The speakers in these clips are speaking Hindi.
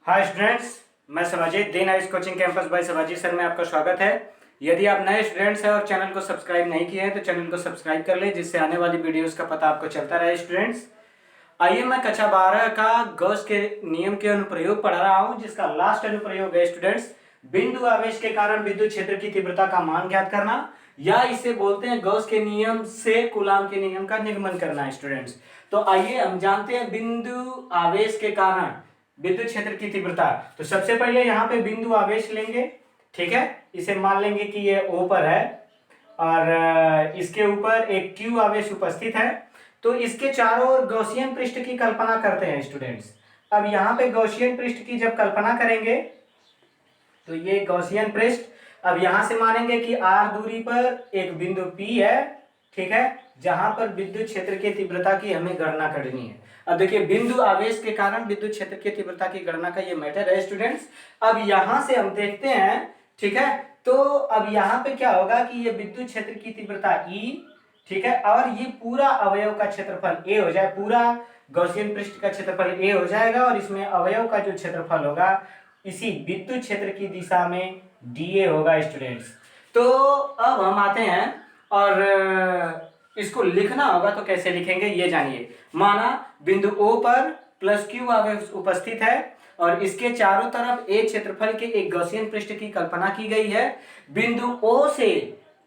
हाय स्टूडेंट्स, मैं शिवाजीत दिन ICE coaching campus by Shivajeet sir में आपका स्वागत है। यदि आप नए स्टूडेंट्स हैं और चैनल को सब्सक्राइब नहीं किए हैं तो चैनल को सब्सक्राइब कर लें, जिससे आने वाली वीडियोस का पता आपको चलता रहे। स्टूडेंट्स, आइए मैं कक्षा 12 का गॉस के नियम के अनुप्रयोग पढ़ा रहा हूं, जिसका लास्ट अनुप्रयोग है स्टूडेंट्स, बिंदु आवेश के कारण विद्युत क्षेत्र की तीव्रता का मान ज्ञात करना, या इसे बोलते हैं गॉस के नियम से कूलाम के नियम का निगमन करना। स्टूडेंट्स, तो आइए हम जानते हैं बिंदु आवेश के कारण विद्युत क्षेत्र की तीव्रता। तो सबसे पहले यहाँ पे बिंदु आवेश लेंगे, ठीक है। इसे मान लेंगे कि ये O पर है और इसके ऊपर एक Q आवेश उपस्थित है। तो इसके चारों ओर गॉसियन पृष्ठ की कल्पना करते हैं स्टूडेंट्स। अब यहाँ पे गॉसियन पृष्ठ की जब कल्पना करेंगे तो ये गॉसियन पृष्ठ, अब यहां से मानेंगे कि R दूरी पर एक बिंदु P है, ठीक है, जहां पर विद्युत क्षेत्र की तीव्रता की हमें गणना करनी है। अब देखिए, बिंदु आवेश के कारण विद्युत क्षेत्र की तीव्रता की गणना का ये मैटर है स्टूडेंट्स। अब यहां से हम देखते हैं, ठीक है, तो अब यहां पे क्या होगा कि ये विद्युत क्षेत्र की तीव्रता E, ठीक है, और ये पूरा अवयव का क्षेत्रफल A हो जाए, पूरा गॉसियन पृष्ठ का क्षेत्रफल A हो जाएगा, और इसमें अवयव का जो क्षेत्रफल होगा इसी विद्युत क्षेत्र की दिशा में dA होगा स्टूडेंट्स। तो अब हम आते हैं और इसको लिखना होगा, तो कैसे लिखेंगे ये जानिए। माना बिंदु O पर प्लस Q आवेश उपस्थित है और इसके चारों तरफ A क्षेत्रफल के एक गॉसियन पृष्ठ की कल्पना की गई है। बिंदु O से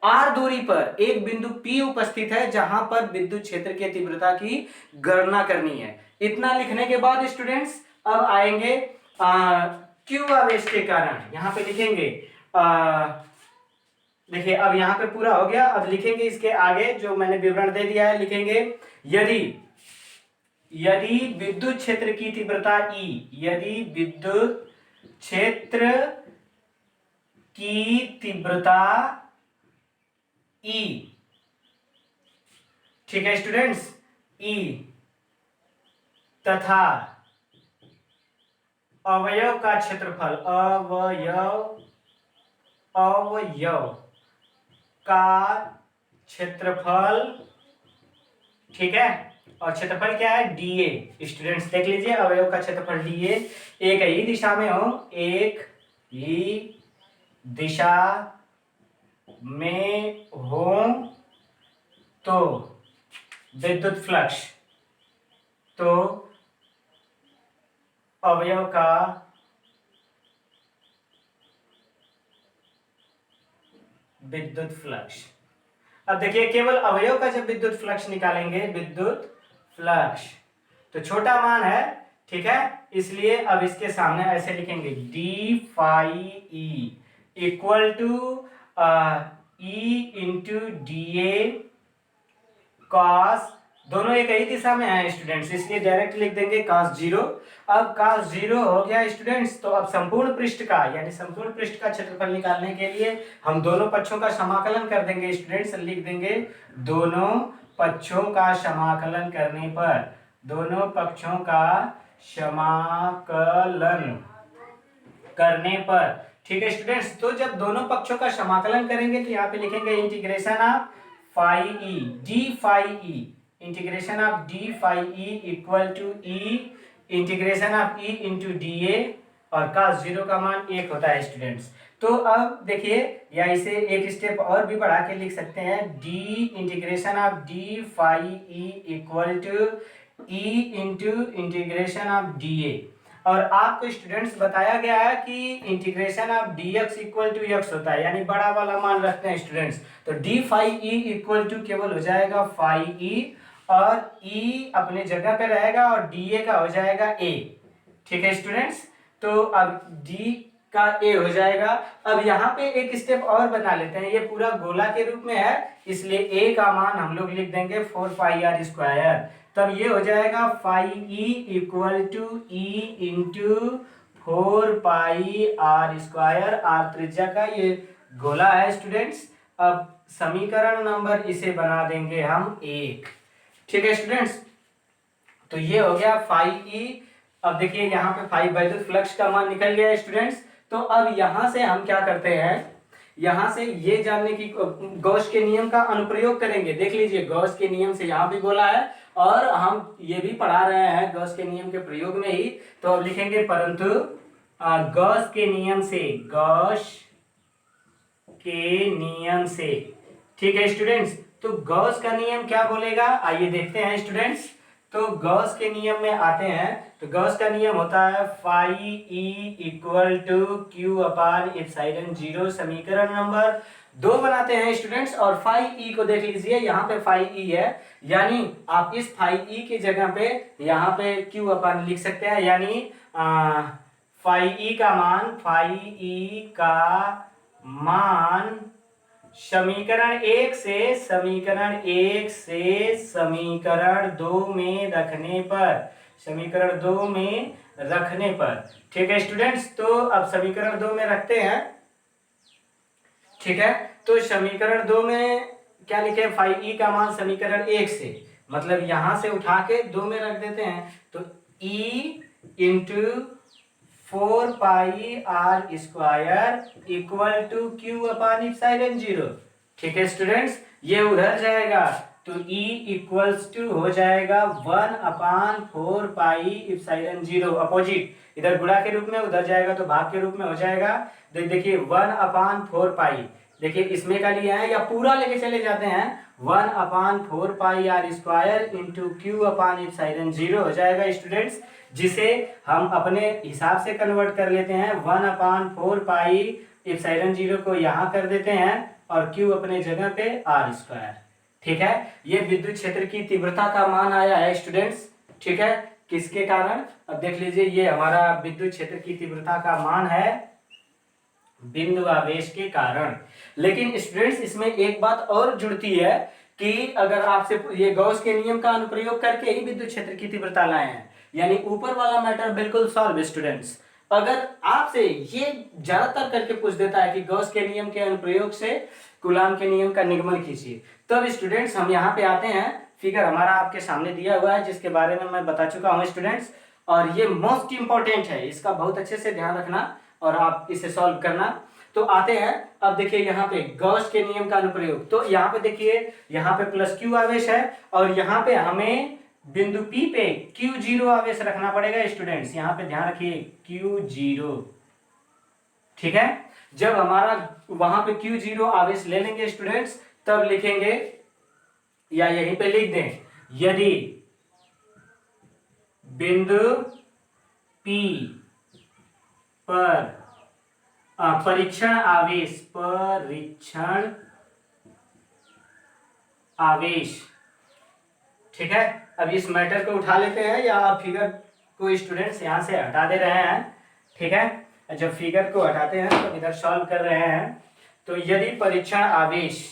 R दूरी पर एक बिंदु P उपस्थित है, जहां पर विद्युत क्षेत्र की तीव्रता की गणना करनी है। इतना लिखने के बाद स्टूडेंट्स अब आएंगे Q आवेश के कारण, यहां पे लिखेंगे देखिए, अब यहां पे पूरा हो गया। अब लिखेंगे इसके आगे जो मैंने विवरण दे दिया है, लिखेंगे यदि विद्युत क्षेत्र की तीव्रता E, यदि विद्युत क्षेत्र की तीव्रता E, ठीक है स्टूडेंट्स, E तथा अवयव का क्षेत्रफल, अवयव का क्षेत्रफल, ठीक है, और क्षेत्रफल क्या है dA। स्टूडेंट्स देख लीजिए, अवयव का क्षेत्रफल dA एक ही दिशा में हो, एक ही दिशा में हो तो विद्युत फ्लक्स, तो अवयव का विद्युत फ्लक्स। अब देखिए, केवल अवयव का जब विद्युत फ्लक्स निकालेंगे, विद्युत फ्लक्स, तो छोटा मान है, ठीक है, इसलिए अब इसके सामने ऐसे लिखेंगे D phi E equal to E into D A cos, दोनों एक ही दिशा में है स्टूडेंट्स, इसलिए डायरेक्ट लिख देंगे cos 0। अब cos 0 हो गया स्टूडेंट्स, तो अब संपूर्ण पृष्ठ का, यानी संपूर्ण पृष्ठ का क्षेत्रफल निकालने के लिए हम दोनों पक्षों का समाकलन कर देंगे स्टूडेंट्स। लिख देंगे दोनों पक्षों का समाकलन करने पर, दोनों पक्षों का समाकलन करने पर, ठीक है स्टूडेंट्स। तो जब दोनों पक्षों का समाकलन करेंगे तो यहाँ पे लिखेंगे integration of phi E, D phi E, integration of D phi E equal to E integration of E into D A, और cos 0 का मान 1 होता है स्टूडेंट्स। तो अब देखिए, या इसे एक स्टेप और भी बढ़ा के लिख सकते हैं, D integration of D phi E equal to E into integration of D A. और आपको स्टूडेंट्स बताया गया है कि integration of dx equal to x होता है, यानी बड़ा वाला मान रखते हैं स्टूडेंट्स। तो D phi E equal to केवल हो जाएगा फाई ई, और e अपने जगह पे रहेगा और dA का हो जाएगा a, ठीक है स्टूडेंट्स। तो अब d का a हो जाएगा। अब यहाँ पे एक स्टेप और बना लेते हैं, ये पूरा गोला के रूप में है, इसलिए a का मान हम लोग लिख देंगे 4 पाई आर स्क्वायर। तब ये हो जाएगा phi E equal to E into 4 pi are square, R त्रिज्या का ये गोला है स्टूडेंट्स। अब समीकरण नंबर इसे बना देंगे हम 1, ठीक है स्टूडेंट्स। तो ये हो गया फाई ई। अब देखिए, यहाँ पे फाई विद्युत फ्लक्स का मान निकल गया स्टूडेंट्स। तो अब यहां से हम क्या करते हैं, यहां से ये जानने की गॉस के नियम का अनुप्रयोग करेंगे। देख लीजिए, गॉस के नियम से यहाँ भी बोला है और हम ये भी पढ़ा रहे हैं गॉस के नियम के प्रयोग में ही। तो अब लिखेंगे परंतु गॉस के नियम से, गॉस के नियम से। ठीक है स्टूडेंट्स, तो गॉस का नियम क्या बोलेगा, आइए देखते हैं स्टूडेंट्स। तो गॉस के नियम में आते हैं, तो गॉस का नियम होता है phi E equal to Q upon epsilon zero. समीकरण नंबर 2 बनाते हैं स्टूडेंट्स, और फाई ई को देख लीजिए, यहाँ पे फाई ई है, यानी आप इस फाई ई की जगह पे यहाँ पे क्यू अपान लिख सकते हैं, यानी फाई ई का मान, फाई ई का मान समीकरण 1 से समीकरण 2 में रखने पर, समीकरण 2 में रखने पर। ठीक है स्टूडेंट्स, तो अब समीकरण 2 में रखते हैं। ठीक है, तो समीकरण 2 में क्या लिखे, फाई ई का मान समीकरण 1 से, मतलब यहां से उठा के 2 में रख देते हैं, तो E into 4 pi are square equal to Q upon epsilon zero. ठीक है स्टूडेंट्स, ये उधर जाएगा तो E इक्वल्स टू हो जाएगा 1 upon 4 pi epsilon zero, opposite, इधर गुणा के रूप में, उधर जाएगा तो भाग के रूप में हो जाएगा। देखिए 1 अपान 4 पाई, देखिए इसमें का लिया है या पूरा लेके चले जाते हैं, 1 upon 4 pi are square into q upon epsilon zero हो जाएगा स्टूडेंट्स, जिसे हम अपने हिसाब से कन्वर्ट कर लेते हैं। 1 अपान 4 पाई एप्सिलॉन जीरो को यहाँ कर देते हैं और क्यू अपने जगह पे आर स्क्वायर। ठीक है, ये विद्युत क्षेत्र की तीव्रता का मान आया है स्टूडेंट्स। ठीक है, किसके कारण, अब देख लीजिए, ये हमारा विद्युत क्षेत्र की तीव्रता का मान है बिंदु आवेश के कारण। लेकिन स्टूडेंट्स इसमें एक बात और जुड़ती है कि अगर आपसे ये गॉस के नियम का अनुप्रयोग करके ही विद्युत क्षेत्र की तीव्रता लाए हैं, यानी ऊपर वाला मैटर बिल्कुल सॉल्व स्टूडेंट्स। अगर आपसे ये ज्यादातर करके पूछ देता है कि गॉस के नियम के अनुप्रयोग से कूलाम के नियम का निगमन कीजिए, तब स्टूडेंट्स हम यहाँ पे आते हैं। फिगर हमारा आपके सामने दिया हुआ है, जिसके बारे में मैं बता चुका हूँ स्टूडेंट्स, और ये मोस्ट इंपॉर्टेंट है, इसका बहुत अच्छे से ध्यान रखना और आप इसे सॉल्व करना। तो आते हैं, अब देखिए यहाँ पे गॉस के नियम का अनुप्रयोग, तो यहाँ पे देखिए, यहाँ पे प्लस क्यू आवेश है, और यहाँ पे हमें बिंदु P पे Q0 आवेश रखना पड़ेगा स्टूडेंट्स, यहाँ पे ध्यान रखिए Q0। ठीक है, जब हमारा वहां पे Q0 आवेश ले लेंगे स्टूडेंट्स, तब लिखेंगे या यहीं पे लिख दें, यदि बिंदु P पर परीक्षण आवेश, ठीक है, अब इस मैटर को उठा लेते हैं, या आप फिगर को स्टूडेंट्स यहां से हटा दे रहे हैं। ठीक है, जब फिगर को हटाते हैं तो इधर सॉल्व कर रहे हैं, तो यदि परीक्षण आवेश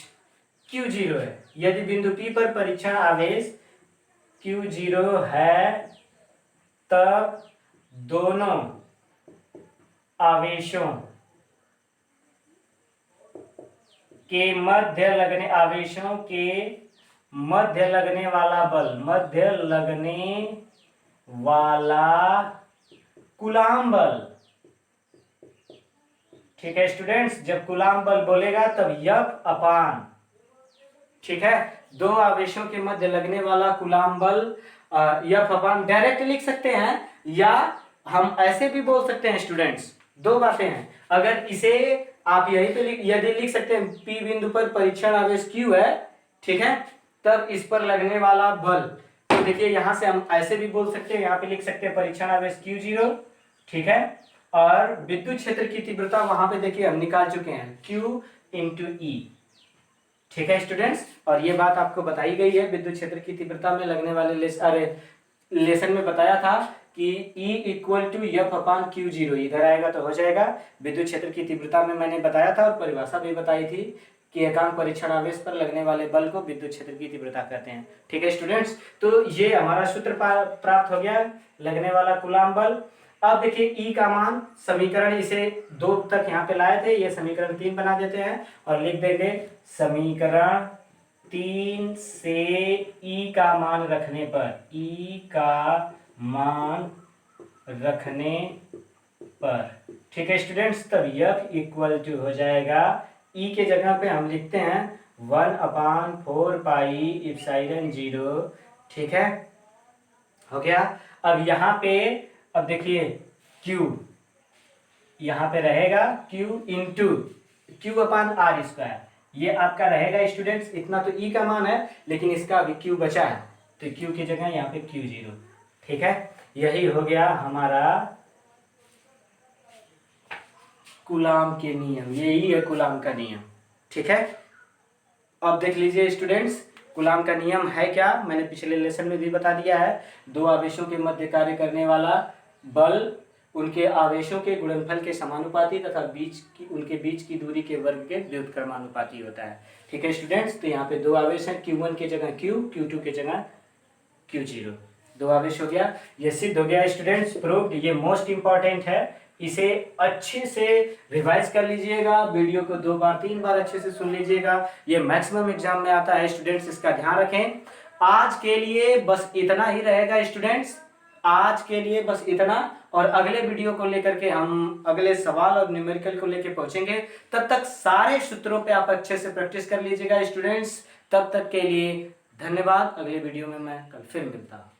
Q0 है, यदि बिंदु P पर परीक्षण आवेश Q0 है, तब दोनों आवेशों के मध्य लगने वाला कूलाम बल। ठीक है स्टूडेंट्स, जब कूलाम बल बोलेगा तब F अपान, ठीक है, दो आवेशों के मध्य लगने वाला कूलाम बल F अपान डायरेक्ट लिख सकते हैं, या हम ऐसे भी बोल सकते हैं स्टूडेंट्स। दो बातें हैं, अगर इसे आप यहीं पे यदि लिख सकते हैं P बिंदु पर परीक्षण आवेश Q है, ठीक है, तब इस पर लगने वाला बल, तो देखिए यहां से हम ऐसे भी बोल सकते हैं, यहाँ पे लिख सकते हैं परीक्षण आवेश Q0, ठीक है, और विद्युत क्षेत्र की तीव्रता वहां पे देखिए हम निकाल चुके हैं Q इंटू E। ठीक है स्टूडेंट्स, और ये बात आपको बताई गई है विद्युत क्षेत्र की तीव्रता में लगने वाले लेसन में बताया था कि E equal to F upon Q0, इधर आएगा तो हो जाएगा। विद्युत क्षेत्र की तीव्रता में मैंने बताया था और परिभाषा भी बताई थी कि एकांक परीक्षण आवेश पर लगने वाले बल को विद्युत क्षेत्र की तीव्रता कहते हैं। ठीक है स्टूडेंट्स, तो ये हमारा सूत्र प्राप्त हो गया, लगने वाला कूलाम बल। अब देखिए E का मान, समीकरण इसे 2 तक यहाँ पे लाए थे, ये समीकरण 3 बना देते हैं और लिख देंगे समीकरण 3 से E का मान रखने पर, ठीक है स्टूडेंट्स, तब F इक्वल टू हो जाएगा, E के जगह पे हम लिखते हैं 1 अपान 4 पाई एप्सिलॉन जीरो। ठीक है, हो गया। अब यहाँ पे अब देखिए Q, यहाँ पे रहेगा Q इंटू Q/r²। ये आपका रहेगा स्टूडेंट्स, इतना तो E का मान है, लेकिन इसका अभी Q बचा है, तो Q की जगह यहाँ पे Q0। ठीक है, यही हो गया हमारा कूलाम के नियम, यही है कूलाम का नियम। ठीक है, अब देख लीजिए स्टूडेंट्स, कूलाम का नियम है क्या, मैंने पिछले लेसन में भी बता दिया है। दो आवेशों के मध्य कार्य करने वाला बल उनके आवेशों के गुणनफल के समानुपाती तथा उनके बीच की दूरी के वर्ग के व्युत्क्रमानुपाती होता है। ठीक है स्टूडेंट्स, तो यहाँ पे दो आवेश हैं, Q1 की जगह Q, Q2 की जगह Q0, दो आवेश हो गया। ये सिद्ध हो गया स्टूडेंट्स, प्रूव्ड। ये मोस्ट इंपॉर्टेंट है, इसे अच्छे से रिवाइज कर लीजिएगा, वीडियो को 2 बार 3 बार अच्छे से सुन लीजिएगा, ये मैक्सिमम एग्जाम में आता है स्टूडेंट्स, इसका ध्यान रखें। आज के लिए बस इतना ही रहेगा स्टूडेंट्स, आज के लिए बस इतना, और अगले वीडियो को लेकर के हम अगले सवाल और न्यूमेरिकल को लेकर पहुंचेंगे। तब तक सारे सूत्रों पे आप अच्छे से प्रैक्टिस कर लीजिएगा स्टूडेंट्स। तब तक के लिए धन्यवाद, अगले वीडियो में मैं कल फिर मिलता हूं।